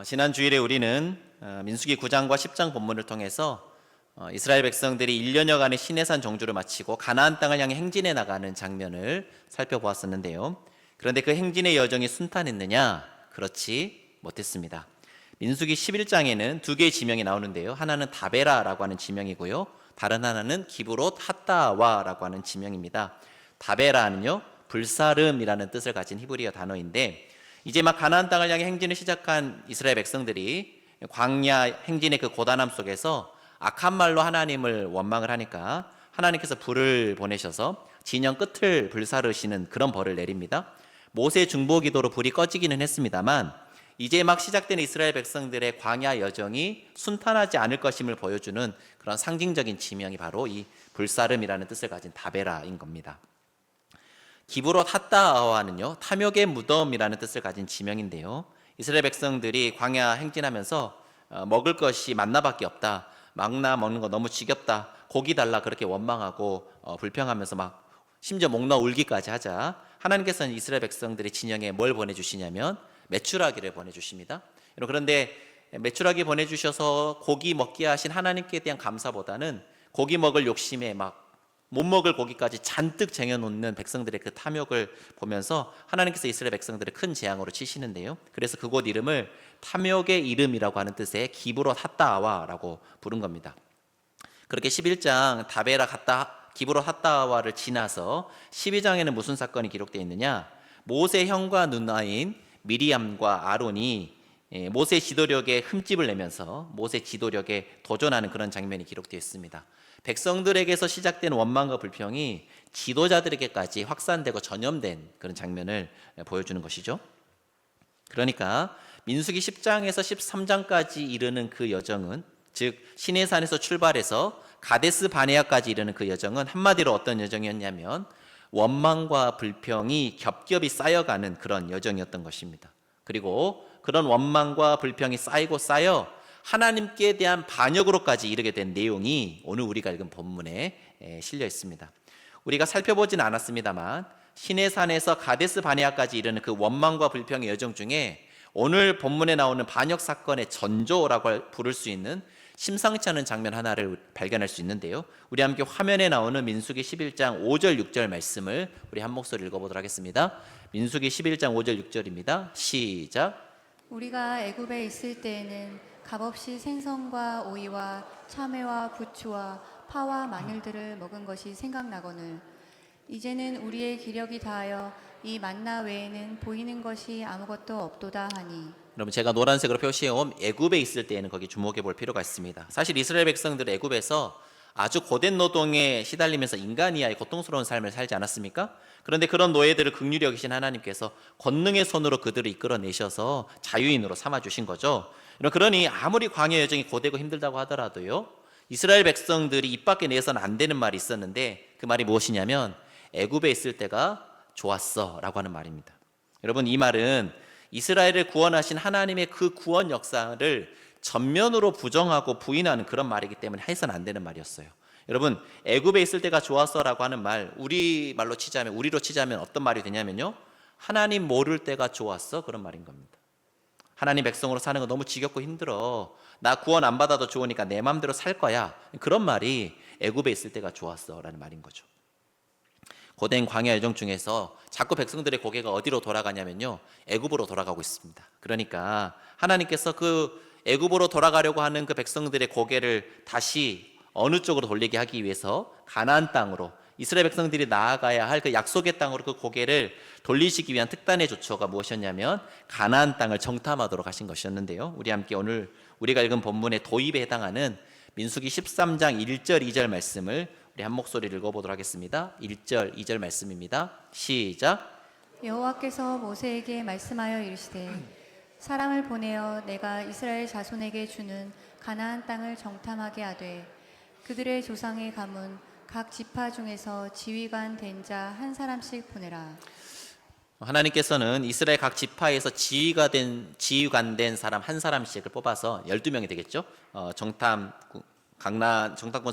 지난 주일에 우리는 민수기 9장과 10장 본문을 통해서 이스라엘 백성들이 1년여간의 시내산 정주를 마치고 가나안 땅을 향해 행진해 나가는 장면을 살펴보았었는데요. 그런데 그 행진의 여정이 순탄했느냐? 그렇지 못했습니다. 민수기 11장에는 두 개의 지명이 나오는데요. 하나는 다베라라고 하는 지명이고요. 다른 하나는 기브롯 핫다와라고 하는 지명입니다. 다베라는요, 불사름이라는 뜻을 가진 히브리어 단어인데, 이제 막 가나안 땅을 향해 행진을 시작한 이스라엘 백성들이 광야 행진의 그 고단함 속에서 악한 말로 하나님을 원망을 하니까 하나님께서 불을 보내셔서 진영 끝을 불사르시는 그런 벌을 내립니다. 모세 중보 기도로 불이 꺼지기는 했습니다만 이제 막 시작된 이스라엘 백성들의 광야 여정이 순탄하지 않을 것임을 보여주는 그런 상징적인 지명이 바로 이 불사름이라는 뜻을 가진 다베라인 겁니다. 기브롯 핫다와는요, 탐욕의 무덤이라는 뜻을 가진 지명인데요. 이스라엘 백성들이 광야 행진하면서 먹을 것이 만나밖에 없다, 망나 먹는 거 너무 지겹다, 고기 달라 그렇게 원망하고 불평하면서 막 심지어 목 놓아 울기까지 하자 하나님께서는 이스라엘 백성들의 진영에 뭘 보내주시냐면 메추라기를 보내주십니다. 그런데 메추라기 보내주셔서 고기 먹게 하신 하나님께 대한 감사보다는 고기 먹을 욕심에 막 못 먹을 고기까지 잔뜩 쟁여놓는 백성들의 그 탐욕을 보면서 하나님께서 이스라엘 백성들을 큰 재앙으로 치시는데요. 그래서 그곳 이름을 탐욕의 이름이라고 하는 뜻의 기브롯 핫다와라고 부른 겁니다. 그렇게 11장 다베라 기브롯 핫다와를 지나서 12장에는 무슨 사건이 기록되어 있느냐? 모세 형과 누나인 미리암과 아론이 모세 지도력에 흠집을 내면서 모세 지도력에 도전하는 그런 장면이 기록되어 있습니다. 백성들에게서 시작된 원망과 불평이 지도자들에게까지 확산되고 전염된 그런 장면을 보여주는 것이죠. 그러니까 민수기 10장에서 13장까지 이르는 그 여정은, 즉 시내산에서 출발해서 가데스 바네아까지 이르는 그 여정은 한마디로 어떤 여정이었냐면 원망과 불평이 겹겹이 쌓여가는 그런 여정이었던 것입니다. 그리고 그런 원망과 불평이 쌓이고 쌓여 하나님께 대한 반역으로까지 이르게 된 내용이 오늘 우리가 읽은 본문에 실려 있습니다. 우리가 살펴보진 않았습니다만 시내산에서 가데스 바네아까지 이르는 그 원망과 불평의 여정 중에 오늘 본문에 나오는 반역 사건의 전조라고 부를 수 있는 심상치 않은 장면 하나를 발견할 수 있는데요. 우리 함께 화면에 나오는 민수기 11장 5절 6절 말씀을 우리 한 목소리 읽어보도록 하겠습니다. 민수기 11장 5절 6절입니다. 시작. 우리가 애굽에 있을 때에는 값없이 생선과 오이와 참외와 부추와 파와 마늘들을 먹은 것이 생각나거늘 이제는 우리의 기력이 다하여 이 만나 외에는 보이는 것이 아무것도 없도다 하니. 여러분, 제가 노란색으로 표시해온 애굽에 있을 때에는 거기 주목해 볼 필요가 있습니다. 사실 이스라엘 백성들은 애굽에서 아주 고된 노동에 시달리면서 인간 이하의 고통스러운 삶을 살지 않았습니까? 그런데 그런 노예들을 긍휼히 여기신 하나님께서 권능의 손으로 그들을 이끌어내셔서 자유인으로 삼아주신 거죠. 그러니 아무리 광야 여정이 고되고 힘들다고 하더라도요, 이스라엘 백성들이 입 밖에 내서는 안 되는 말이 있었는데 그 말이 무엇이냐면 애굽에 있을 때가 좋았어 라고 하는 말입니다. 여러분, 이 말은 이스라엘을 구원하신 하나님의 그 구원 역사를 전면으로 부정하고 부인하는 그런 말이기 때문에 해서는 안 되는 말이었어요. 여러분, 애굽에 있을 때가 좋았어라고 하는 말, 우리로 치자면 어떤 말이 되냐면요, 하나님 모를 때가 좋았어, 그런 말인 겁니다. 하나님 백성으로 사는 거 너무 지겹고 힘들어, 나 구원 안 받아도 좋으니까 내 마음대로 살 거야, 그런 말이 애굽에 있을 때가 좋았어 라는 말인 거죠. 고된 광야 여정 중에서 자꾸 백성들의 고개가 어디로 돌아가냐면요, 애굽으로 돌아가고 있습니다. 그러니까 하나님께서 그 애굽으로 돌아가려고 하는 그 백성들의 고개를 다시 어느 쪽으로 돌리게 하기 위해서 가나안 땅으로, 이스라엘 백성들이 나아가야 할 그 약속의 땅으로 그 고개를 돌리시기 위한 특단의 조처가 무엇이었냐면 가나안 땅을 정탐하도록 하신 것이었는데요. 우리 함께 오늘 우리가 읽은 본문의 도입에 해당하는 민수기 13장 1절 2절 말씀을 우리 한 목소리를 읽어보도록 하겠습니다. 1절 2절 말씀입니다. 시작. 여호와께서 모세에게 말씀하여 이르시되 사람을 보내어 내가 이스라엘 자손에게 주는 가나안 땅을 정탐하게 하되 그들의 조상의 가문 각 지파 중에서 지휘관 된 자 한 사람씩 보내라. 하나님께서는 이스라엘 각 지파에서 지휘관 된 사람 한 사람씩을 뽑아서 12명이 되겠죠. 정탐꾼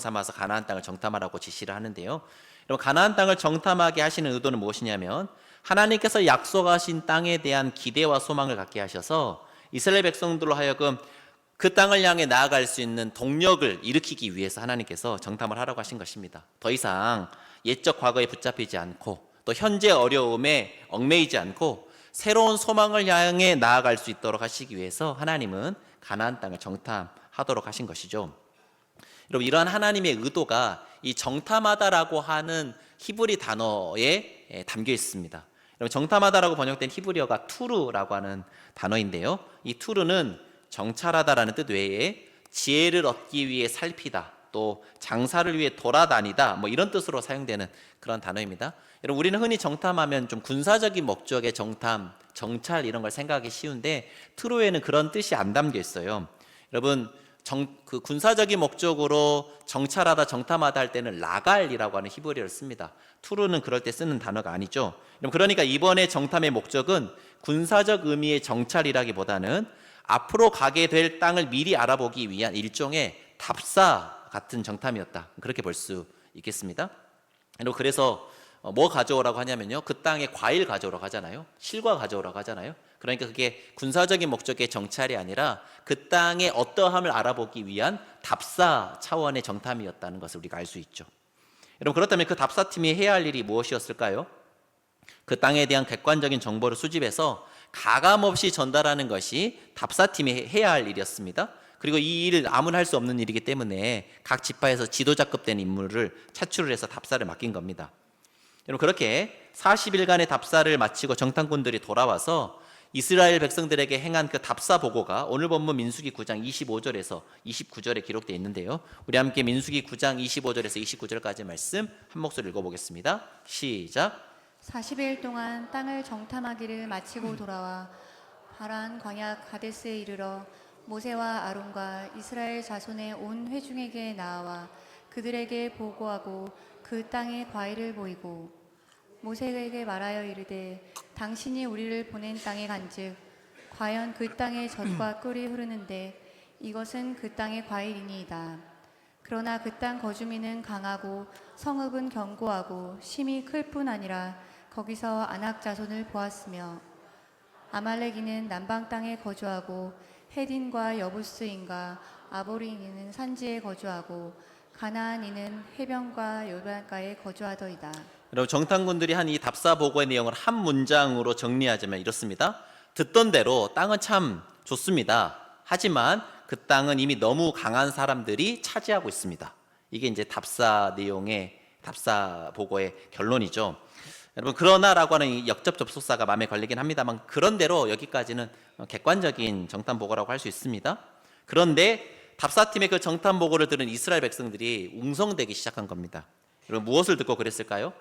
삼아서 가나안 땅을 정탐하라고 지시를 하는데요. 여러분, 가나안 땅을 정탐하게 하시는 의도는 무엇이냐면 하나님께서 약속하신 땅에 대한 기대와 소망을 갖게 하셔서 이스라엘 백성들로 하여금 그 땅을 향해 나아갈 수 있는 동력을 일으키기 위해서 하나님께서 정탐을 하라고 하신 것입니다. 더 이상 옛적 과거에 붙잡히지 않고 또 현재 어려움에 얽매이지 않고 새로운 소망을 향해 나아갈 수 있도록 하시기 위해서 하나님은 가나안 땅을 정탐하도록 하신 것이죠. 여러분, 이러한 하나님의 의도가 이 정탐하다라고 하는 히브리 단어에 담겨 있습니다. 여러분, 정탐하다라고 번역된 히브리어가 투르라고 하는 단어인데요. 이 투르는 정찰하다라는 뜻 외에 지혜를 얻기 위해 살피다, 또 장사를 위해 돌아다니다, 뭐 이런 뜻으로 사용되는 그런 단어입니다. 여러분, 우리는 흔히 정탐하면 좀 군사적인 목적의 정탐, 정찰 이런 걸 생각하기 쉬운데 투르에는 그런 뜻이 안 담겨 있어요. 여러분, 그 군사적인 목적으로 정찰하다, 정탐하다 할 때는 라갈이라고 하는 히브리어를 씁니다. 투르는 그럴 때 쓰는 단어가 아니죠. 그러니까 이번에 정탐의 목적은 군사적 의미의 정찰이라기보다는 앞으로 가게 될 땅을 미리 알아보기 위한 일종의 답사 같은 정탐이었다, 그렇게 볼 수 있겠습니다. 그래서 뭐 가져오라고 하냐면요, 그 땅에 과일 가져오라고 하잖아요. 실과 가져오라고 하잖아요. 그러니까 그게 군사적인 목적의 정찰이 아니라 그 땅의 어떠함을 알아보기 위한 답사 차원의 정탐이었다는 것을 우리가 알 수 있죠. 여러분, 그렇다면 그 답사팀이 해야 할 일이 무엇이었을까요? 그 땅에 대한 객관적인 정보를 수집해서 가감없이 전달하는 것이 답사팀이 해야 할 일이었습니다. 그리고 이 일을 아무나 할 수 없는 일이기 때문에 각 지파에서 지도자급 된 인물을 차출을 해서 답사를 맡긴 겁니다. 여러분, 그렇게 40일간의 답사를 마치고 정탐꾼들이 돌아와서 이스라엘 백성들에게 행한 그 답사 보고가 오늘 본문 민수기 9장 25절에서 29절에 기록되어 있는데요. 우리 함께 민수기 9장 25절에서 29절까지 말씀 한 목소리 읽어보겠습니다. 시작. 40일 동안 땅을 정탐하기를 마치고 돌아와 바란 광야 가데스에 이르러 모세와 아론과 이스라엘 자손의 온 회중에게 나아와 그들에게 보고하고 그 땅의 과일을 보이고 모세에게 말하여 이르되 당신이 우리를 보낸 땅에 간즉 과연 그 땅에 젖과 꿀이 흐르는데 이것은 그 땅의 과일이니이다. 그러나 그 땅 거주민은 강하고 성읍은 견고하고 심이 클 뿐 아니라 거기서 아낙 자손을 보았으며 아말렉인은 남방 땅에 거주하고 헤딘과 여부스인과 아보리인은 산지에 거주하고 가나안인은 해변과 요단가에 거주하더이다. 여러분, 정탐꾼들이 한 이 답사 보고의 내용을 한 문장으로 정리하자면 이렇습니다. 듣던 대로 땅은 참 좋습니다. 하지만 그 땅은 이미 너무 강한 사람들이 차지하고 있습니다. 이게 이제 답사 내용의 답사 보고의 결론이죠. 여러분, 그러나라고 하는 이 역접 접속사가 마음에 걸리긴 합니다만 그런대로 여기까지는 객관적인 정탐 보고라고 할 수 있습니다. 그런데 답사팀의 그 정탐 보고를 들은 이스라엘 백성들이 웅성대기 시작한 겁니다. 여러분, 무엇을 듣고 그랬을까요?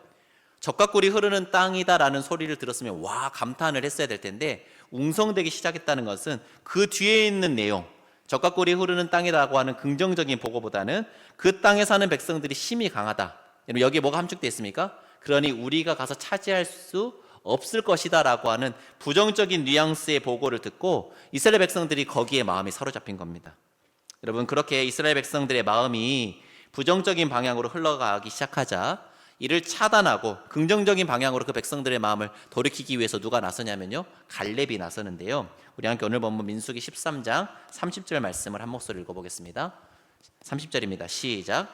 젖과 꿀이 흐르는 땅이다라는 소리를 들었으면 와, 감탄을 했어야 될 텐데 웅성대기 시작했다는 것은 그 뒤에 있는 내용, 젖과 꿀이 흐르는 땅이라고 하는 긍정적인 보고보다는 그 땅에 사는 백성들이 힘이 강하다. 여러분, 여기에 뭐가 함축되어 있습니까? 그러니 우리가 가서 차지할 수 없을 것이다 라고 하는 부정적인 뉘앙스의 보고를 듣고 이스라엘 백성들이 거기에 마음이 사로잡힌 겁니다. 여러분, 그렇게 이스라엘 백성들의 마음이 부정적인 방향으로 흘러가기 시작하자 이를 차단하고 긍정적인 방향으로 그 백성들의 마음을 돌이키기 위해서 누가 나서냐면요, 갈렙이 나서는데요. 우리 함께 오늘 본문 민수기 13장 30절 말씀을 한 목소리 읽어보겠습니다. 30절입니다. 시작.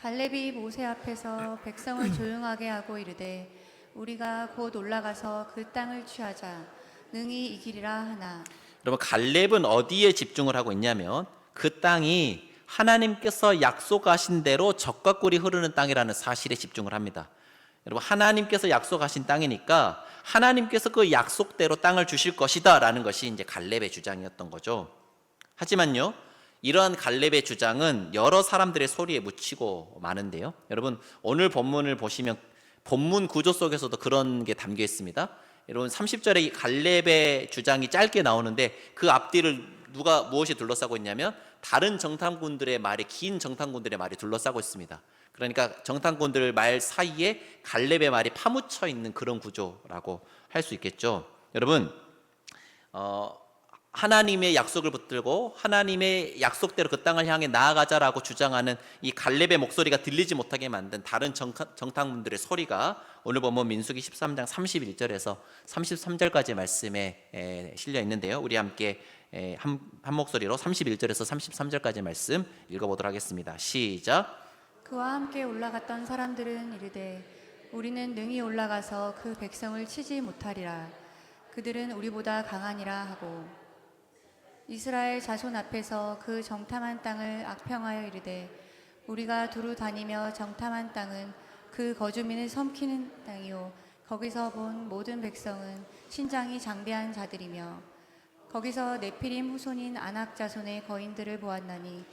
갈렙이 모세 앞에서 백성을 조용하게 하고 이르되 우리가 곧 올라가서 그 땅을 취하자 능히 이기리라 하나. 여러분, 갈렙은 어디에 집중을 하고 있냐면 그 땅이 하나님께서 약속하신 대로 젖과 꿀이 흐르는 땅이라는 사실에 집중을 합니다. 여러분, 하나님께서 약속하신 땅이니까 하나님께서 그 약속대로 땅을 주실 것이다 라는 것이 이제 갈렙의 주장이었던 거죠. 하지만요, 이러한 갈렙의 주장은 여러 사람들의 소리에 묻히고 마는데요. 여러분, 오늘 본문을 보시면 본문 구조 속에서도 그런 게 담겨 있습니다. 여러분, 30절에 갈렙의 주장이 짧게 나오는데 그 앞뒤를 누가 무엇이 둘러싸고 있냐면 다른 정탐꾼들의 말이, 긴 정탐꾼들의 말이 둘러싸고 있습니다. 그러니까 정탐꾼들 말 사이에 갈렙의 말이 파묻혀 있는 그런 구조라고 할 수 있겠죠. 여러분, 하나님의 약속을 붙들고 하나님의 약속대로 그 땅을 향해 나아가자라고 주장하는 이 갈렙의 목소리가 들리지 못하게 만든 다른 정탐꾼들의 소리가 오늘 보면 민수기 13장 31절에서 33절까지 말씀에 실려 있는데요. 우리 함께 한 목소리로 31절에서 33절까지 말씀 읽어보도록 하겠습니다. 시작. 그와 함께 올라갔던 사람들은 이르되 우리는 능히 올라가서 그 백성을 치지 못하리라. 그들은 우리보다 강하니라 하고 이스라엘 자손 앞에서 그 정탐한 땅을 악평하여 이르되 우리가 두루 다니며 정탐한 땅은 그 거주민을 섬기는 땅이요 거기서 본 모든 백성은 신장이 장대한 자들이며 거기서 네피림 후손인 아낙 자손의 거인들을 보았나니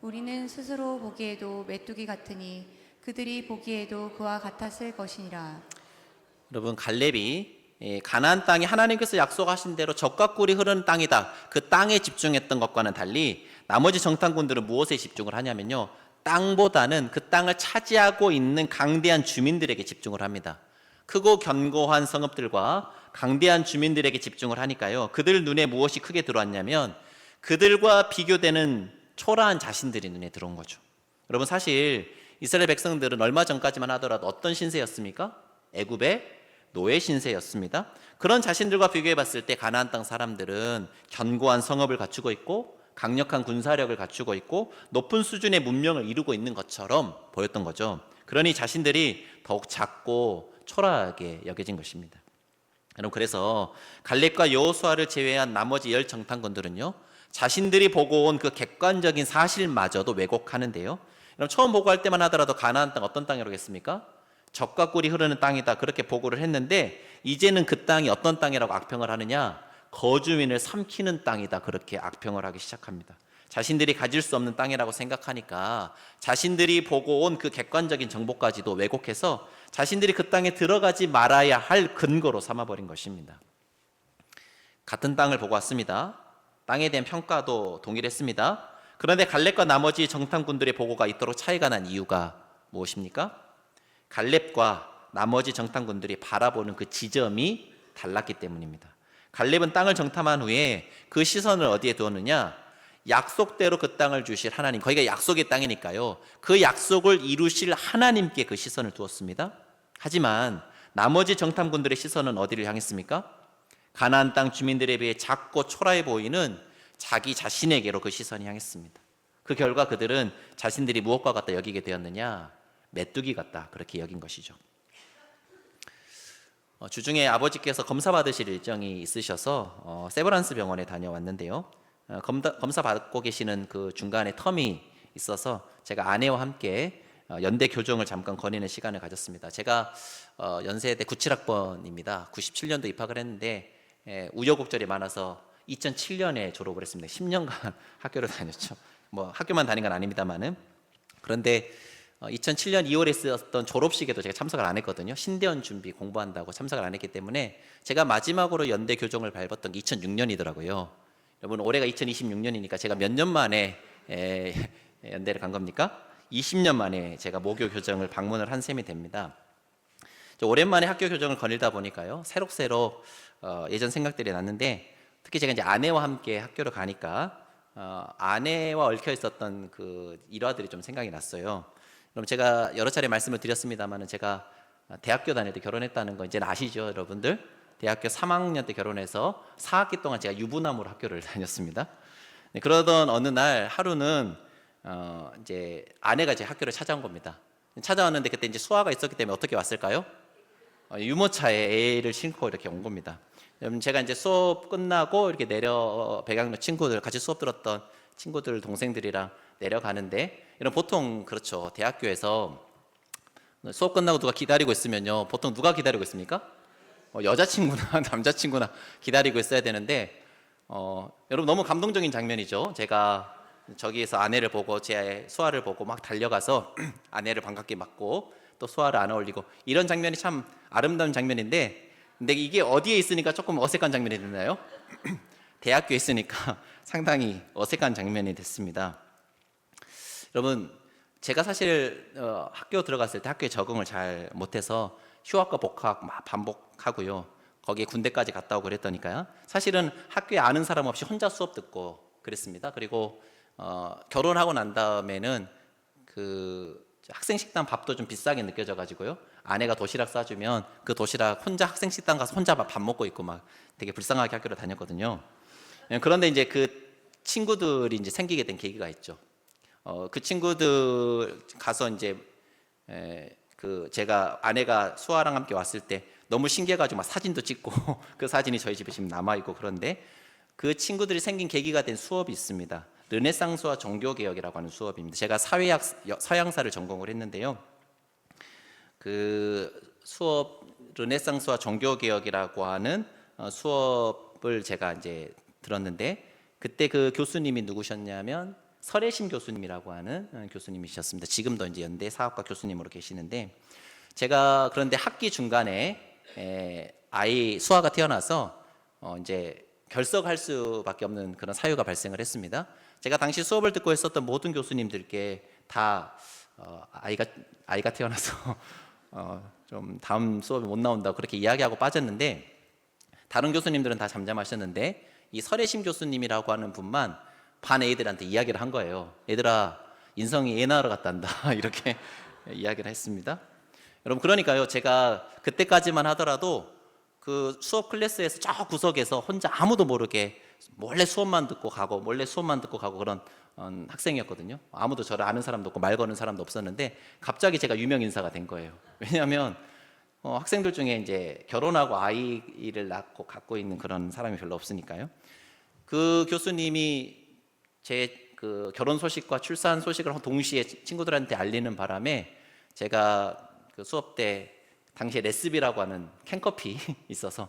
우리는 스스로 보기에도 메뚜기 같으니 그들이 보기에도 그와 같았을 것이니라. 여러분, 갈렙이 가나안 땅이 하나님께서 약속하신 대로 젖과 꿀이 흐르는 땅이다, 그 땅에 집중했던 것과는 달리 나머지 정탐꾼들은 무엇에 집중을 하냐면요, 땅보다는 그 땅을 차지하고 있는 강대한 주민들에게 집중을 합니다. 크고 견고한 성읍들과 강대한 주민들에게 집중을 하니까요, 그들 눈에 무엇이 크게 들어왔냐면 그들과 비교되는 초라한 자신들이 눈에 들어온 거죠. 여러분, 사실 이스라엘 백성들은 얼마 전까지만 하더라도 어떤 신세였습니까? 애굽의 노예 신세였습니다. 그런 자신들과 비교해 봤을 때 가나안 땅 사람들은 견고한 성읍을 갖추고 있고 강력한 군사력을 갖추고 있고 높은 수준의 문명을 이루고 있는 것처럼 보였던 거죠. 그러니 자신들이 더욱 작고 초라하게 여겨진 것입니다. 여러분, 그래서 갈렙과 여호수아를 제외한 나머지 10 정탐꾼들은요, 자신들이 보고 온 그 객관적인 사실마저도 왜곡하는데요. 여러분, 처음 보고할 때만 하더라도 가나안 땅 어떤 땅이라고 했습니까? 젖과 꿀이 흐르는 땅이다, 그렇게 보고를 했는데 이제는 그 땅이 어떤 땅이라고 악평을 하느냐? 거주민을 삼키는 땅이다, 그렇게 악평을 하기 시작합니다. 자신들이 가질 수 없는 땅이라고 생각하니까 자신들이 보고 온 그 객관적인 정보까지도 왜곡해서 자신들이 그 땅에 들어가지 말아야 할 근거로 삼아버린 것입니다. 같은 땅을 보고 왔습니다. 땅에 대한 평가도 동일했습니다. 그런데 갈렙과 나머지 정탐꾼들의 보고가 이토록 차이가 난 이유가 무엇입니까? 갈렙과 나머지 정탐꾼들이 바라보는 그 지점이 달랐기 때문입니다. 갈렙은 땅을 정탐한 후에 그 시선을 어디에 두었느냐? 약속대로 그 땅을 주실 하나님, 거기가 약속의 땅이니까요, 그 약속을 이루실 하나님께 그 시선을 두었습니다. 하지만 나머지 정탐꾼들의 시선은 어디를 향했습니까? 가나안 땅 주민들에 비해 작고 초라해 보이는 자기 자신에게로 그 시선이 향했습니다. 그 결과 그들은 자신들이 무엇과 같다 여기게 되었느냐? 메뚜기 같다, 그렇게 여긴 것이죠. 주중에 아버지께서 검사 받으실 일정이 있으셔서 세브란스 병원에 다녀왔는데요, 검사 받고 계시는 그 중간에 텀이 있어서 제가 아내와 함께 연대 교정을 잠깐 거니는 시간을 가졌습니다. 제가 연세대 97학번입니다. 97년도 입학을 했는데 우여곡절이 많아서 2007년에 졸업을 했습니다. 10년간 학교를 다녔죠. 뭐 학교만 다닌 건 아닙니다만은. 그런데 2007년 2월에 있었던 졸업식에도 제가 참석을 안 했거든요. 신대원 준비 공부한다고 참석을 안 했기 때문에 제가 마지막으로 연대 교정을 밟았던 게 2006년이더라고요. 여러분, 올해가 2026년이니까 제가 몇 년 만에 연대를 간 겁니까? 20년 만에 제가 모교 교정을 방문을 한 셈이 됩니다. 오랜만에 학교 교정을 거닐다 보니까요, 새록새록 예전 생각들이 났는데, 특히 제가 이제 아내와 함께 학교를 가니까 아내와 얽혀 있었던 그 일화들이 좀 생각이 났어요. 그럼 제가 여러 차례 말씀을 드렸습니다만은 제가 대학교 다닐 때 결혼했다는 거 이제는 아시죠, 여러분들? 대학교 3학년 때 결혼해서 4학기 동안 제가 유부남으로 학교를 다녔습니다. 그러던 어느 날 하루는 이제 아내가 제 학교를 찾아온 겁니다. 찾아왔는데 그때 이제 수화가 있었기 때문에 어떻게 왔을까요? 유모차에 애를 싣고 이렇게 온 겁니다. 제가 이제 수업 끝나고 이렇게 내려 백양로 친구들, 같이 수업 들었던 친구들, 동생들이랑 내려가는데, 이런 보통 그렇죠, 대학교에서 수업 끝나고 누가 기다리고 있으면요, 보통 누가 기다리고 있습니까? 여자친구나 남자친구나 기다리고 있어야 되는데, 여러분, 너무 감동적인 장면이죠. 제가 저기에서 아내를 보고 제 수아를 보고 막 달려가서 아내를 반갑게 맞고 또 수아를 안아 올리고, 이런 장면이 참 아름다운 장면인데, 근데 이게 어디에 있으니까 조금 어색한 장면이 됐나요? 대학교에 있으니까 상당히 어색한 장면이 됐습니다. 여러분, 제가 사실 학교 들어갔을 때 학교에 적응을 잘 못해서 휴학과 복학 막 반복하고요, 거기에 군대까지 갔다 오고 그랬더니까요, 사실은 학교에 아는 사람 없이 혼자 수업 듣고 그랬습니다. 그리고 결혼하고 난 다음에는 그 학생 식당 밥도 좀 비싸게 느껴져 가지고요, 아내가 도시락 싸주면 그 도시락 혼자 학생 식당 가서 혼자 밥 먹고 있고 막 되게 불쌍하게 학교를 다녔거든요. 그런데 이제 그 친구들이 이제 생기게 된 계기가 있죠. 그 친구들 가서 이제 그 제가 아내가 수아랑 함께 왔을 때 너무 신기해가지고 막 사진도 찍고 그 사진이 저희 집에 지금 남아 있고, 그런데 그 친구들이 생긴 계기가 된 수업이 있습니다. 르네상스와 종교개혁이라고 하는 수업입니다. 제가 사회학 서양사를 전공을 했는데요. 그 수업 르네상스와 종교개혁이라고 하는 수업을 제가 이제 들었는데, 그때 그 교수님이 누구셨냐면 설혜심 교수님이라고 하는 교수님이셨습니다. 지금도 이제 연대 사학과 교수님으로 계시는데, 제가 그런데 학기 중간에 아이 수아가 태어나서 이제 결석할 수밖에 없는 그런 사유가 발생을 했습니다. 제가 당시 수업을 듣고 있었던 모든 교수님들께 다 아이가 태어나서 좀 다음 수업에 못 나온다 그렇게 이야기하고 빠졌는데, 다른 교수님들은 다 잠잠하셨는데 이 설혜심 교수님이라고 하는 분만 반 애들한테 이야기를 한 거예요. 얘들아, 인성이 애 낳으러 갔단다 이렇게 이야기를 했습니다. 여러분, 그러니까요, 제가 그때까지만 하더라도 그 수업 클래스에서 저 구석에서 혼자 아무도 모르게 몰래 수업만 듣고 가고 그런 학생이었거든요. 아무도 저를 아는 사람도 없고 말 거는 사람도 없었는데, 갑자기 제가 유명 인사가 된 거예요. 왜냐하면 학생들 중에 이제 결혼하고 아이를 낳고 갖고 있는 그런 사람이 별로 없으니까요. 그 교수님이 제 그 결혼 소식과 출산 소식을 동시에 친구들한테 알리는 바람에, 제가 그 수업 때 당시에 레시피라고 하는 캔커피 있어서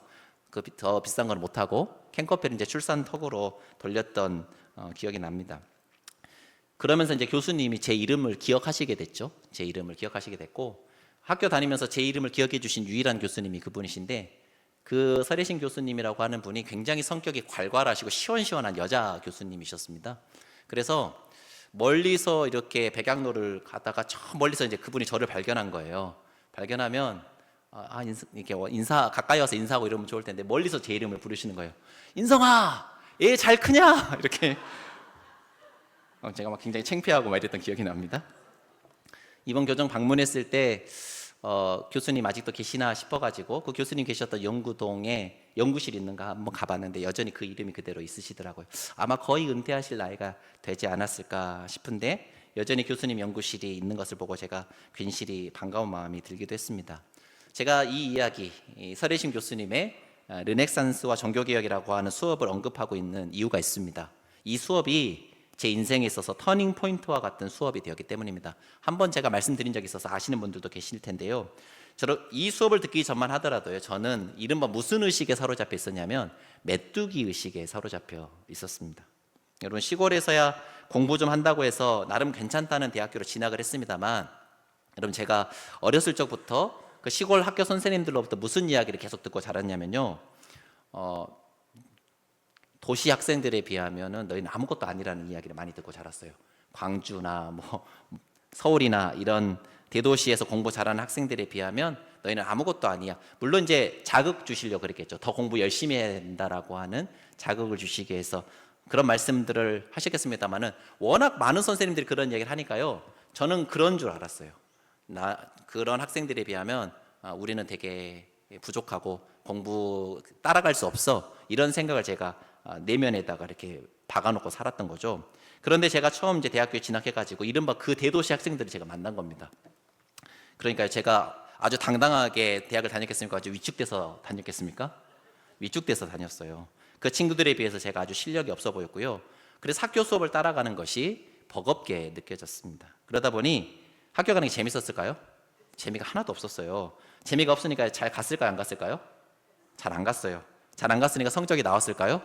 그 더 비싼 걸 못 하고 캔커피를 이제 출산턱으로 돌렸던 기억이 납니다. 그러면서 이제 교수님이 제 이름을 기억하시게 됐죠. 제 이름을 기억하시게 됐고, 학교 다니면서 제 이름을 기억해 주신 유일한 교수님이 그분이신데, 그 설혜신 교수님이라고 하는 분이 굉장히 성격이 괄괄하시고 시원시원한 여자 교수님이셨습니다. 그래서 멀리서 이렇게 백양로를 가다가 저 멀리서 이제 그분이 저를 발견한 거예요. 발견하면 이렇게 인사 가까이 와서 인사하고 이러면 좋을 텐데, 멀리서 제 이름을 부르시는 거예요. 인성아, 얘 잘 크냐? 이렇게 제가 막 굉장히 창피하고 막 이랬던 기억이 납니다. 이번 교정 방문했을 때 교수님 아직도 계시나 싶어가지고 그 교수님 계셨던 영구동에 연구실 있는가 한번 가봤는데 여전히 그 이름이 그대로 있으시더라고요. 아마 거의 은퇴하실 나이가 되지 않았을까 싶은데 여전히 교수님 연구실이 있는 것을 보고 제가 괜시리 반가운 마음이 들기도 했습니다. 제가 이 이야기, 설혜심 교수님의 르네상스와 종교개혁이라고 하는 수업을 언급하고 있는 이유가 있습니다. 이 수업이 제 인생에 있어서 터닝 포인트와 같은 수업이 되었기 때문입니다. 한번 제가 말씀드린 적이 있어서 아시는 분들도 계실 텐데요. 이 수업을 듣기 전만 하더라도요, 저는 이른바 무슨 의식에 사로잡혀 있었냐면 메뚜기 의식에 사로잡혀 있었습니다. 여러분, 시골에서야 공부 좀 한다고 해서 나름 괜찮다는 대학교로 진학을 했습니다만, 여러분, 제가 어렸을 적부터 그 시골 학교 선생님들로부터 무슨 이야기를 계속 듣고 자랐냐면요, 도시 학생들에 비하면은 너희는 아무것도 아니라는 이야기를 많이 듣고 자랐어요. 광주나 뭐 서울이나 이런 대도시에서 공부 잘하는 학생들에 비하면 너희는 아무것도 아니야. 물론 이제 자극 주시려고 그랬겠죠. 더 공부 열심히 해야 된다라고 하는 자극을 주시기 위해서 그런 말씀들을 하셨겠습니다만은, 워낙 많은 선생님들이 그런 얘기를 하니까요, 저는 그런 줄 알았어요. 그런 학생들에 비하면 우리는 되게 부족하고 공부 따라갈 수 없어, 이런 생각을 제가 내면에다가 이렇게 박아놓고 살았던 거죠. 그런데 제가 처음 이제 대학교에 진학해가지고 이른바 그 대도시 학생들을 제가 만난 겁니다. 그러니까 제가 아주 당당하게 대학을 다녔겠습니까? 아주 위축돼서 다녔겠습니까? 위축돼서 다녔어요. 그 친구들에 비해서 제가 아주 실력이 없어 보였고요. 그래서 학교 수업을 따라가는 것이 버겁게 느껴졌습니다. 그러다 보니 학교 가는 게 재밌었을까요? 재미가 하나도 없었어요. 재미가 없으니까 잘 갔을까요? 안 갔을까요? 잘 안 갔어요. 잘 안 갔으니까 성적이 나왔을까요?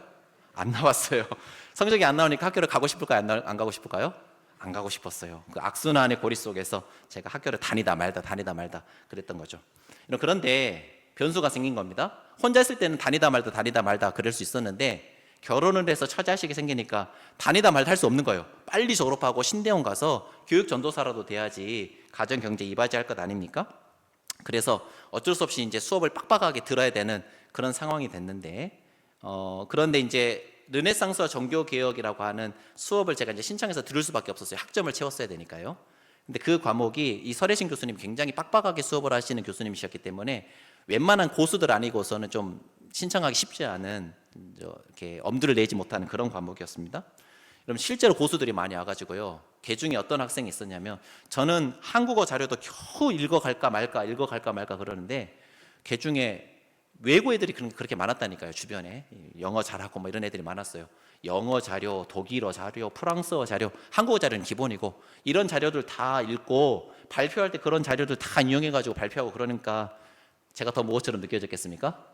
안 나왔어요. 성적이 안 나오니까 학교를 가고 싶을까요? 안 가고 싶을까요? 안 가고 싶었어요. 그 악순환의 고리 속에서 제가 학교를 다니다 말다 그랬던 거죠. 그런데 변수가 생긴 겁니다. 혼자 있을 때는 다니다 말다 그럴 수 있었는데, 결혼을 해서 처자식이 생기니까 다니다 말다 할 수 없는 거예요. 빨리 졸업하고 신대원 가서 교육 전도사라도 돼야지 가정 경제 이바지할 것 아닙니까? 그래서 어쩔 수 없이 이제 수업을 빡빡하게 들어야 되는 그런 상황이 됐는데, 그런데 이제 르네상스와 종교개혁이라고 하는 수업을 제가 이제 신청해서 들을 수밖에 없었어요. 학점을 채웠어야 되니까요. 근데 그 과목이 이 설혜신 교수님 굉장히 빡빡하게 수업을 하시는 교수님이셨기 때문에 웬만한 고수들 아니고서는 좀 신청하기 쉽지 않은 이렇게 엄두를 내지 못하는 그런 과목이었습니다. 그럼 실제로 고수들이 많이 와가지고요. 그 중에 어떤 학생이 있었냐면, 저는 한국어 자료도 겨우 읽어갈까 말까 그러는데, 그 중에 외고 애들이 그렇게 많았다니까요. 주변에 영어 잘하고 뭐 이런 애들이 많았어요. 영어 자료, 독일어 자료, 프랑스어 자료, 한국어 자료는 기본이고, 이런 자료들 다 읽고 발표할 때 그런 자료들 다 인용해가지고 발표하고, 그러니까 제가 더 무엇처럼 느껴졌겠습니까?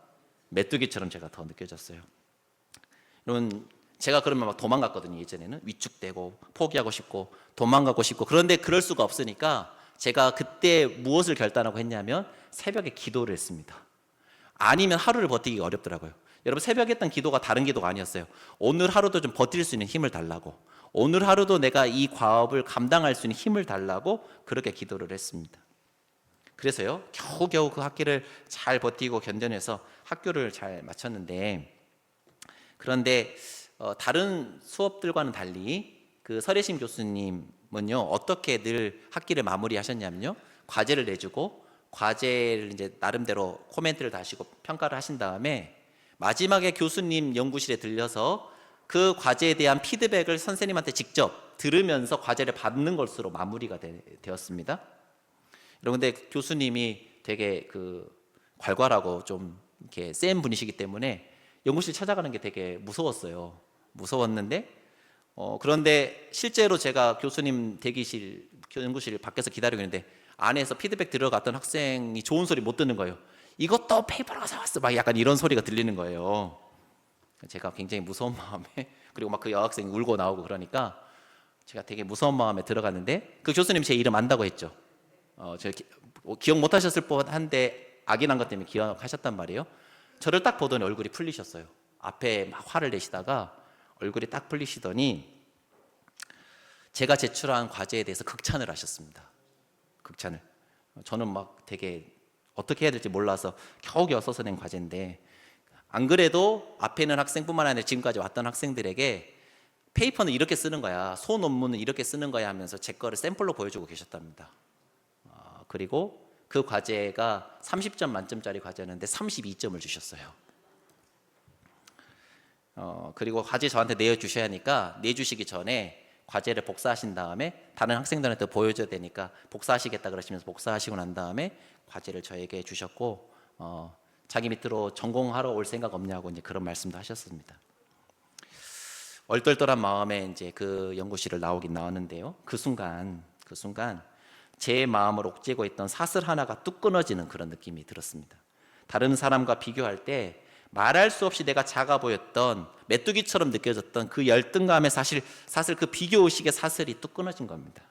메뚜기처럼 제가 더 느껴졌어요. 여러분, 제가 그러면 막 도망갔거든요. 예전에는 위축되고 포기하고 싶고 도망가고 싶고, 그런데 그럴 수가 없으니까 제가 그때 무엇을 결단하고 했냐면 새벽에 기도를 했습니다. 아니면 하루를 버티기가 어렵더라고요. 여러분, 새벽에 했던 기도가 다른 기도가 아니었어요. 오늘 하루도 좀 버틸 수 있는 힘을 달라고, 오늘 하루도 내가 이 과업을 감당할 수 있는 힘을 달라고 그렇게 기도를 했습니다. 그래서요, 겨우겨우 그 학기를 잘 버티고 견뎌내서 학교를 잘 마쳤는데, 그런데 다른 수업들과는 달리 그 설혜심 교수님은요, 어떻게 늘 학기를 마무리하셨냐면요, 과제를 내주고 과제를 이제 나름대로 코멘트를 다시고 평가를 하신 다음에 마지막에 교수님 연구실에 들려서 그 과제에 대한 피드백을 선생님한테 직접 들으면서 과제를 받는 것으로 마무리가 되었습니다. 여러분, 근데 교수님이 되게 괄괄하고 좀 이렇게 센 분이시기 때문에 연구실 찾아가는 게 되게 무서웠어요. 무서웠는데 그런데 실제로 제가 교수님 대기실, 연구실 밖에서 기다리고 있는데 안에서 피드백 들어갔던 학생이 좋은 소리 못 듣는 거예요. 이것도 페이퍼로 사왔어, 막 약간 이런 소리가 들리는 거예요. 제가 굉장히 무서운 마음에, 그리고 막 그 여학생이 울고 나오고 그러니까 제가 되게 무서운 마음에 들어갔는데, 그 교수님 제 이름 안다고 했죠. 기억 못 하셨을 법한데 악인한 것 때문에 기억하셨단 말이에요. 저를 딱 보더니 얼굴이 풀리셨어요. 앞에 막 화를 내시다가 얼굴이 딱 풀리시더니 제가 제출한 과제에 대해서 극찬을 하셨습니다. 극찬을. 저는 막 되게 어떻게 해야 될지 몰라서 겨우겨우 써서 낸 과제인데, 안 그래도 앞에 있는 학생뿐만 아니라 지금까지 왔던 학생들에게 페이퍼는 이렇게 쓰는 거야, 소논문은 이렇게 쓰는 거야 하면서 제 거를 샘플로 보여주고 계셨답니다. 그리고 그 과제가 30점 만점짜리 과제였는데 32점을 주셨어요. 그리고 과제 저한테 내어주셔야 하니까 내주시기 전에 과제를 복사하신 다음에 다른 학생들한테 보여줘야 되니까 복사하시겠다 그러시면서 복사하시고 난 다음에 과제를 저에게 주셨고, 자기 밑으로 전공하러 올 생각 없냐고 이제 그런 말씀도 하셨습니다. 얼떨떨한 마음에 이제 그 연구실을 나오긴 나왔는데요. 그 순간 제 마음을 옥죄고 있던 사슬 하나가 뚝 끊어지는 그런 느낌이 들었습니다. 다른 사람과 비교할 때 말할 수 없이 내가 작아 보였던, 메뚜기처럼 느껴졌던 그 열등감의 사실 그 비교의식의 사슬이 뚝 끊어진 겁니다.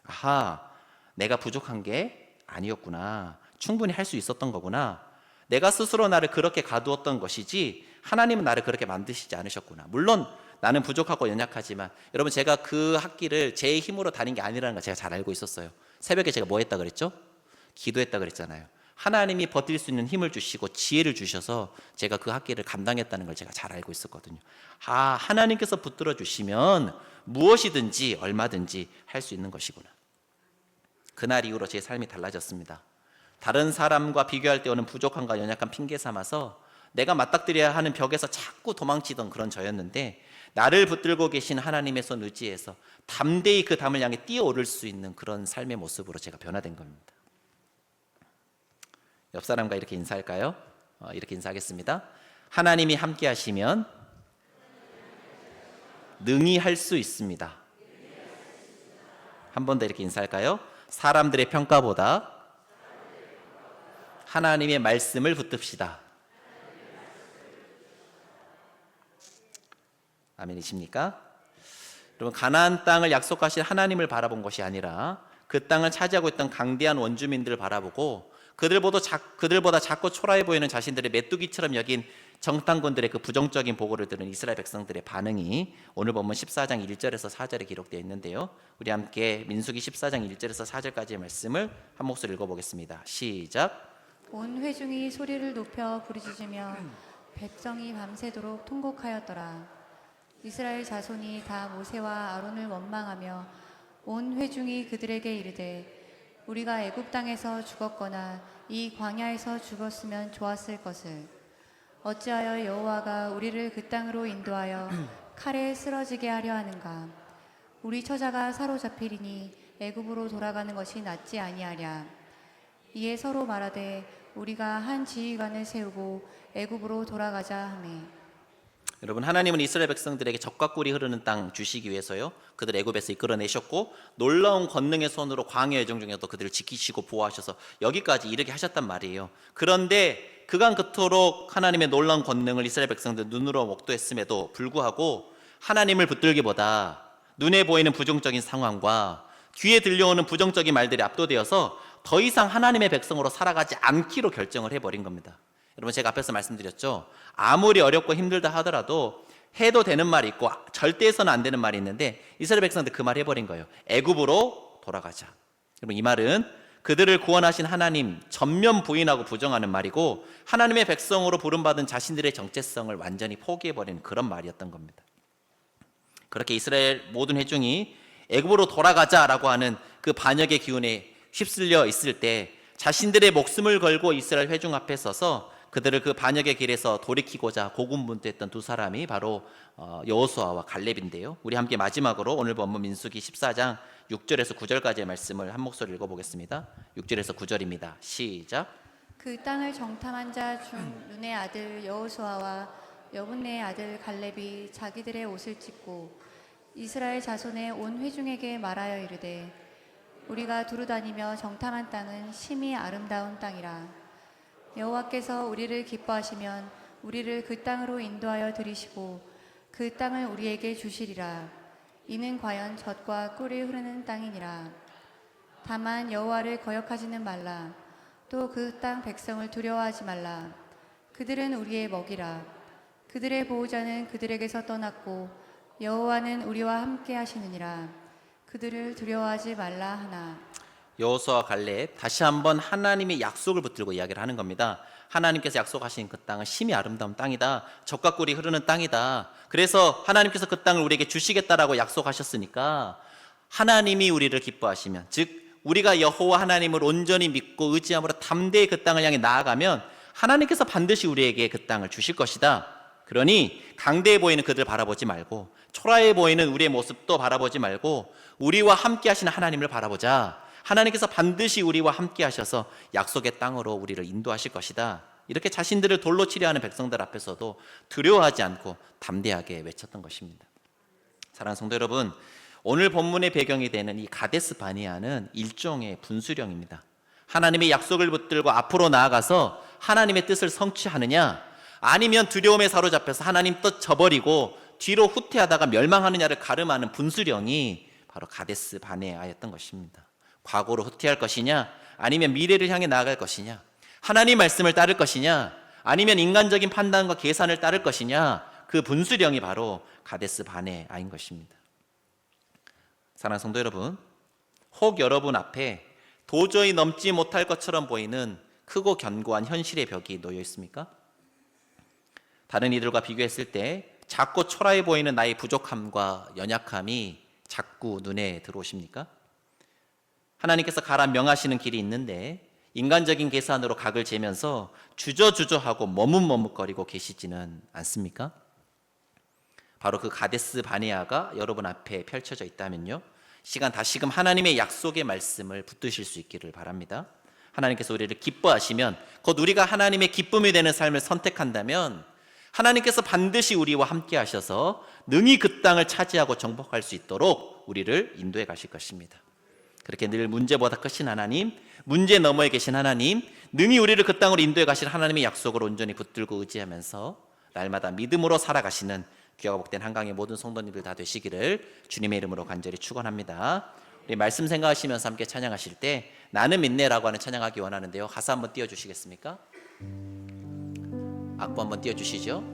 아하, 내가 부족한 게 아니었구나, 충분히 할 수 있었던 거구나, 내가 스스로 나를 그렇게 가두었던 것이지 하나님은 나를 그렇게 만드시지 않으셨구나. 물론 나는 부족하고 연약하지만, 여러분, 제가 그 학기를 제 힘으로 다닌 게 아니라는 걸 제가 잘 알고 있었어요. 새벽에 제가 뭐 했다 그랬죠? 기도했다 그랬잖아요. 하나님이 버틸 수 있는 힘을 주시고 지혜를 주셔서 제가 그 학기를 감당했다는 걸 제가 잘 알고 있었거든요. 하나님께서 붙들어 주시면 무엇이든지 얼마든지 할 수 있는 것이구나. 그날 이후로 제 삶이 달라졌습니다. 다른 사람과 비교할 때 오는 부족함과 연약함 핑계 삼아서 내가 맞닥뜨려야 하는 벽에서 자꾸 도망치던 그런 저였는데, 나를 붙들고 계신 하나님의 손 의지해서 담대히 그 담을 향해 뛰어오를 수 있는 그런 삶의 모습으로 제가 변화된 겁니다. 옆 사람과 이렇게 인사할까요? 이렇게 인사하겠습니다. 하나님이 함께 하시면 능히 할 수 있습니다. 한 번 더 이렇게 인사할까요? 사람들의 평가보다 하나님의 말씀을 붙듭시다. 아멘이십니까? 여러분, 가나안 땅을 약속하신 하나님을 바라본 것이 아니라 그 땅을 차지하고 있던 강대한 원주민들을 바라보고 그들보다 작고 초라해 보이는 자신들의 메뚜기처럼 여긴 정탐꾼들의 그 부정적인 보고를 들은 이스라엘 백성들의 반응이 오늘 보면 14장 1절에서 4절에 기록되어 있는데요. 우리 함께 민수기 14장 1절에서 4절까지의 말씀을 한 목소리 읽어보겠습니다. 시작. 온 회중이 소리를 높여 부르짖으며 백성이 밤새도록 통곡하였더라. 이스라엘 자손이 다 모세와 아론을 원망하며 온 회중이 그들에게 이르되 우리가 애굽 땅에서 죽었거나 이 광야에서 죽었으면 좋았을 것을. 어찌하여 여호와가 우리를 그 땅으로 인도하여 칼에 쓰러지게 하려 하는가? 우리 처자가 사로잡히리니 애굽으로 돌아가는 것이 낫지 아니하랴. 이에 서로 말하되 우리가 한 지휘관을 세우고 애굽으로 돌아가자 하매. 여러분, 하나님은 이스라엘 백성들에게 젖과 꿀이 흐르는 땅 주시기 위해서요, 그들 애굽에서 이끌어내셨고 놀라운 권능의 손으로 광야 여정 중에도 그들을 지키시고 보호하셔서 여기까지 이르게 하셨단 말이에요. 그런데 그간 그토록 하나님의 놀라운 권능을 이스라엘 백성들 눈으로 목도했음에도 불구하고 하나님을 붙들기보다 눈에 보이는 부정적인 상황과 귀에 들려오는 부정적인 말들이 압도되어서 더 이상 하나님의 백성으로 살아가지 않기로 결정을 해버린 겁니다. 여러분, 제가 앞에서 말씀드렸죠. 아무리 어렵고 힘들다 하더라도 해도 되는 말이 있고 절대 해서는 안 되는 말이 있는데 이스라엘 백성들 그 말 해버린 거예요. 애굽으로 돌아가자. 여러분, 이 말은 그들을 구원하신 하나님 전면 부인하고 부정하는 말이고 하나님의 백성으로 부름받은 자신들의 정체성을 완전히 포기해버리는 그런 말이었던 겁니다. 그렇게 이스라엘 모든 회중이 애굽으로 돌아가자라고 하는 그 반역의 기운에 휩쓸려 있을 때 자신들의 목숨을 걸고 이스라엘 회중 앞에 서서 그들을 그 반역의 길에서 돌이키고자 고군분투했던 두 사람이 바로 여호수아와 갈렙인데요. 우리 함께 마지막으로 오늘 본문 민수기 14장 6절에서 9절까지의 말씀을 한 목소리 읽어보겠습니다. 6절에서 9절입니다. 시작. 그 땅을 정탐한 자 중 눈의 아들 여호수아와 여분네의 아들 갈렙이 자기들의 옷을 찢고 이스라엘 자손의 온 회중에게 말하여 이르되 우리가 두루다니며 정탐한 땅은 심히 아름다운 땅이라. 여호와께서 우리를 기뻐하시면 우리를 그 땅으로 인도하여 들이시고 그 땅을 우리에게 주시리라. 이는 과연 젖과 꿀이 흐르는 땅이니라. 다만 여호와를 거역하지는 말라. 또 그 땅 백성을 두려워하지 말라. 그들은 우리의 먹이라. 그들의 보호자는 그들에게서 떠났고 여호와는 우리와 함께 하시느니라. 그들을 두려워하지 말라 하나. 여호수아와 갈렙 다시 한번 하나님의 약속을 붙들고 이야기를 하는 겁니다. 하나님께서 약속하신 그 땅은 심히 아름다운 땅이다. 젖과 꿀이 흐르는 땅이다. 그래서 하나님께서 그 땅을 우리에게 주시겠다라고 약속하셨으니까 하나님이 우리를 기뻐하시면, 즉 우리가 여호와 하나님을 온전히 믿고 의지함으로 담대히 그 땅을 향해 나아가면 하나님께서 반드시 우리에게 그 땅을 주실 것이다. 그러니 강대해 보이는 그들 바라보지 말고 초라해 보이는 우리의 모습도 바라보지 말고 우리와 함께 하시는 하나님을 바라보자. 하나님께서 반드시 우리와 함께 하셔서 약속의 땅으로 우리를 인도하실 것이다. 이렇게 자신들을 돌로 치려 하는 백성들 앞에서도 두려워하지 않고 담대하게 외쳤던 것입니다. 사랑하는 성도 여러분, 오늘 본문의 배경이 되는 이 가데스 바네아는 일종의 분수령입니다. 하나님의 약속을 붙들고 앞으로 나아가서 하나님의 뜻을 성취하느냐, 아니면 두려움에 사로잡혀서 하나님 뜻 저버리고 뒤로 후퇴하다가 멸망하느냐를 가름하는 분수령이 바로 가데스 바네아였던 것입니다. 과거로 후퇴할 것이냐, 아니면 미래를 향해 나아갈 것이냐, 하나님 말씀을 따를 것이냐, 아니면 인간적인 판단과 계산을 따를 것이냐, 그 분수령이 바로 가데스 바네아인 것입니다. 사랑하는 성도 여러분, 혹 여러분 앞에 도저히 넘지 못할 것처럼 보이는 크고 견고한 현실의 벽이 놓여 있습니까? 다른 이들과 비교했을 때 작고 초라해 보이는 나의 부족함과 연약함이 자꾸 눈에 들어오십니까? 하나님께서 가라 명하시는 길이 있는데 인간적인 계산으로 각을 재면서 주저주저하고 머뭇머뭇거리고 계시지는 않습니까? 바로 그 가데스 바네아가 여러분 앞에 펼쳐져 있다면요, 시간 다시금 하나님의 약속의 말씀을 붙드실 수 있기를 바랍니다. 하나님께서 우리를 기뻐하시면, 곧 우리가 하나님의 기쁨이 되는 삶을 선택한다면 하나님께서 반드시 우리와 함께 하셔서 능히 그 땅을 차지하고 정복할 수 있도록 우리를 인도해 가실 것입니다. 그렇게 늘 문제보다 크신 하나님, 문제 너머에 계신 하나님, 능히 우리를 그 땅으로 인도해 가실 하나님의 약속을 온전히 붙들고 의지하면서 날마다 믿음으로 살아가시는 귀하고 복된 한강의 모든 성도님들 다 되시기를 주님의 이름으로 간절히 축원합니다. 우리 말씀 생각하시면서 함께 찬양하실 때 나는 믿네라고 하는 찬양하기 원하는데요, 가사 한번 띄워주시겠습니까? 악보 한번 띄워주시죠.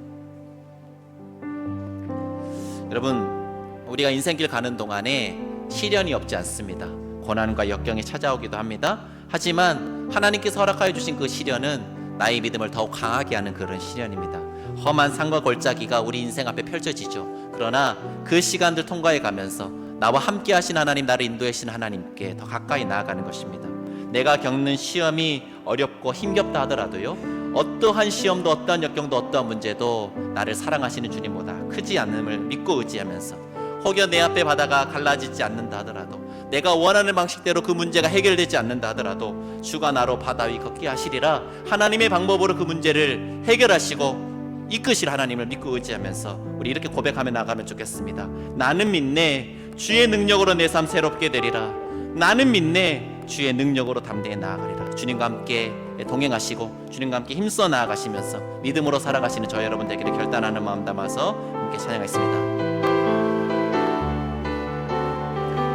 여러분, 우리가 인생길 가는 동안에 시련이 없지 않습니다. 고난과 역경이 찾아오기도 합니다. 하지만 하나님께서 허락하여 주신 그 시련은 나의 믿음을 더욱 강하게 하는 그런 시련입니다. 험한 산과 골짜기가 우리 인생 앞에 펼쳐지죠. 그러나 그 시간들 통과해 가면서 나와 함께 하신 하나님, 나를 인도해 주신 하나님께 더 가까이 나아가는 것입니다. 내가 겪는 시험이 어렵고 힘겹다 하더라도요, 어떠한 시험도 어떠한 역경도 어떠한 문제도 나를 사랑하시는 주님보다 크지 않음을 믿고 의지하면서, 혹여 내 앞에 바다가 갈라지지 않는다 하더라도, 내가 원하는 방식대로 그 문제가 해결되지 않는다 하더라도 주가 나로 바다 위 걷게 하시리라, 하나님의 방법으로 그 문제를 해결하시고 이끄실 하나님을 믿고 의지하면서 우리 이렇게 고백하며 나가면 좋겠습니다. 나는 믿네, 주의 능력으로 내 삶 새롭게 되리라. 나는 믿네, 주의 능력으로 담대히 나아가리라. 주님과 함께 동행하시고 주님과 함께 힘써 나아가시면서 믿음으로 살아가시는 저희 여러분 되기를 결단하는 마음 담아서 함께 찬양하겠습니다.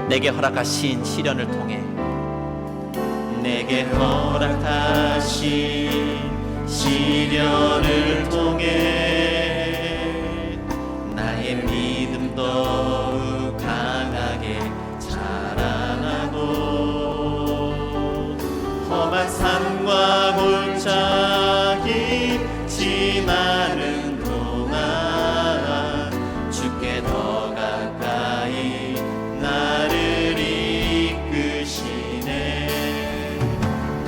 내게 허락하신 시련을 통해, 내게 허락하신 시련을 통해 나의 믿음 더욱 강하게 자라나고, 험한 산과 골짜기 지나는 동안 주께 더 가까이 나를 이끄시네.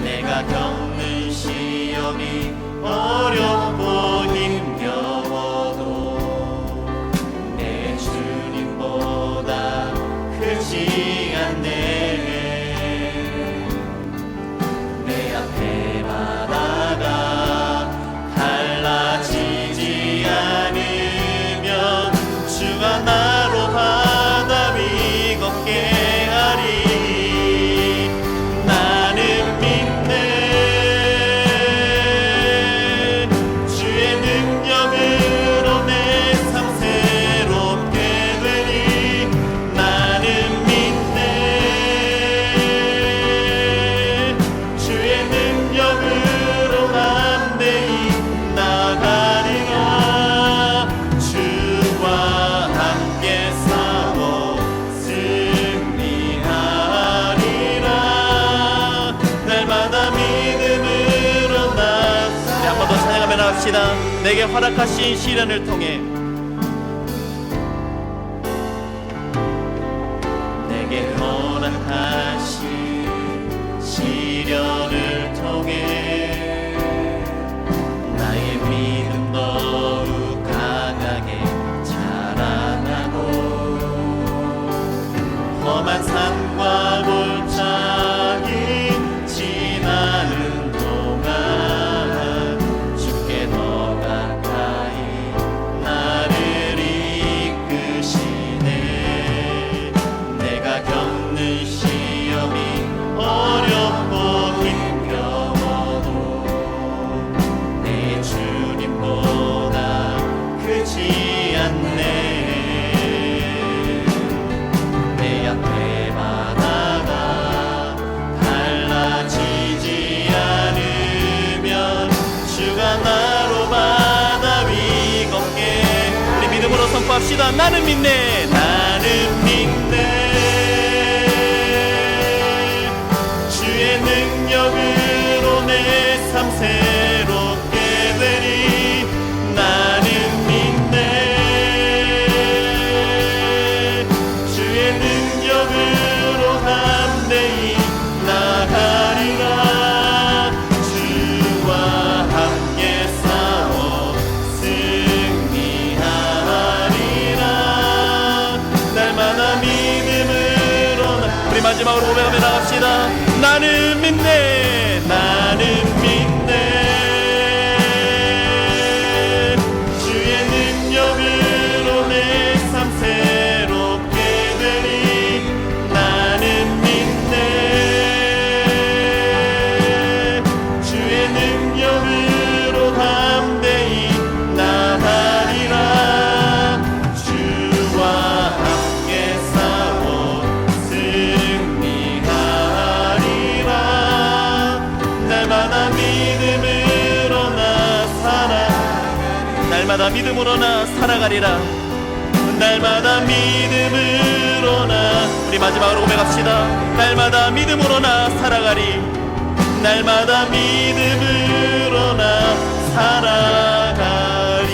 내가 겪는 시험이 어렵고 힘겨워도 내 주님보다 크지 않네. 내 앞에 바다가 갈라지지 않으면 주가 나로 바다 위 걷게 하리. 나는 믿네, 주의 능력으로 내 삶 새롭게 되리. 나는 믿네, 주의 능력으로 담대히 나가리라. 주와 함께 싸워 승리하리라. 날마다 믿음으로 나. 네, 한 번 더 찬양하며 나갑시다. 내게 허락하신 시련을 통해, 내게 허락하신 시련을 통해 나의 믿음 더욱 강하게 자라나고, 험한 산과 골짜기 지나는 동안 주께 더 가까이 나를 이끄시네. 내가 겪는 시험이 어렵고 힘겨워도 내 주님보다 크지 않네. 내 앞에 바다가 갈라지지 않으면 주가 나로 바다 위 걷게. 우리 믿음으로 선포합시다. 나는 믿네, 나는 믿네, 주의 능력으로 내 삶 새롭게 되리. 나는 믿네, 주의 능력으로 담대히 나가리라. 주와 함께 싸워 승리하리라. 날마다 믿음으로 우리 마지막으로 고백하며 나갑시다. 나는 믿네, 나는 믿네, 주의 능력으로 내 삶 새롭게 되리. 나는 믿네, 주의 능력으로 담대히 나가리라. 주와 함께 싸워 승리하리라. 날마다 믿음으로 나 살아, 날마다 믿음으로 나 살아가리라. 날마다 믿음으로 나. 우리 마지막으로 고백합시다. 날마다 믿음으로 나 살아가리. 날마다 믿음으로 나 살아가리.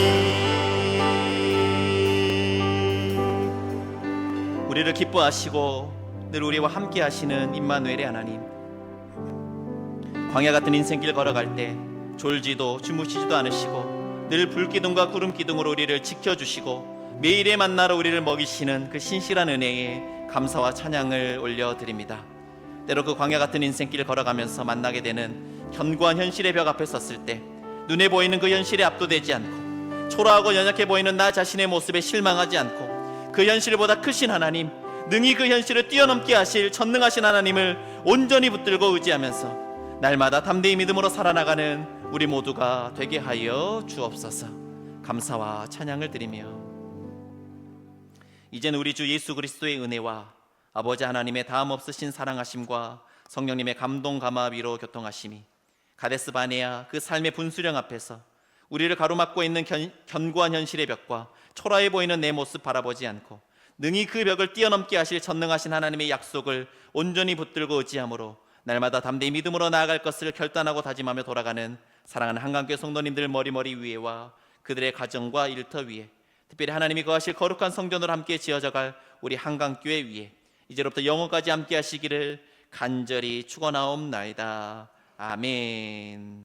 우리를 기뻐하시고 늘 우리와 함께 하시는 임마누엘의 하나님, 광야 같은 인생길 걸어갈 때 졸지도 주무시지도 않으시고 늘 불기둥과 구름기둥으로 우리를 지켜주시고 매일의 만나로 우리를 먹이시는 그 신실한 은혜에 감사와 찬양을 올려드립니다. 때로 그 광야 같은 인생길 걸어가면서 만나게 되는 견고한 현실의 벽 앞에 섰을 때 눈에 보이는 그 현실에 압도되지 않고 초라하고 연약해 보이는 나 자신의 모습에 실망하지 않고 그 현실보다 크신 하나님, 능히 그 현실을 뛰어넘게 하실 전능하신 하나님을 온전히 붙들고 의지하면서 날마다 담대히 믿음으로 살아나가는 우리 모두가 되게 하여 주옵소서. 감사와 찬양을 드리며 이제는 우리 주 예수 그리스도의 은혜와 아버지 하나님의 다음 없으신 사랑하심과 성령님의 감동 감화비로 교통하심이 가데스 바네아 그 삶의 분수령 앞에서 우리를 가로막고 있는 견고한 현실의 벽과 초라해 보이는 내 모습 바라보지 않고 능히 그 벽을 뛰어넘게 하실 전능하신 하나님의 약속을 온전히 붙들고 의지함으로 날마다 담대히 믿음으로 나아갈 것을 결단하고 다짐하며 돌아가는 사랑하는 한강교회 성도님들 머리머리 위에와 그들의 가정과 일터 위에, 특별히 하나님이 거하실 거룩한 성전으로 함께 지어져갈 우리 한강교회 위에 이제로부터 영원까지 함께 하시기를 간절히 축원하옵나이다. 아멘.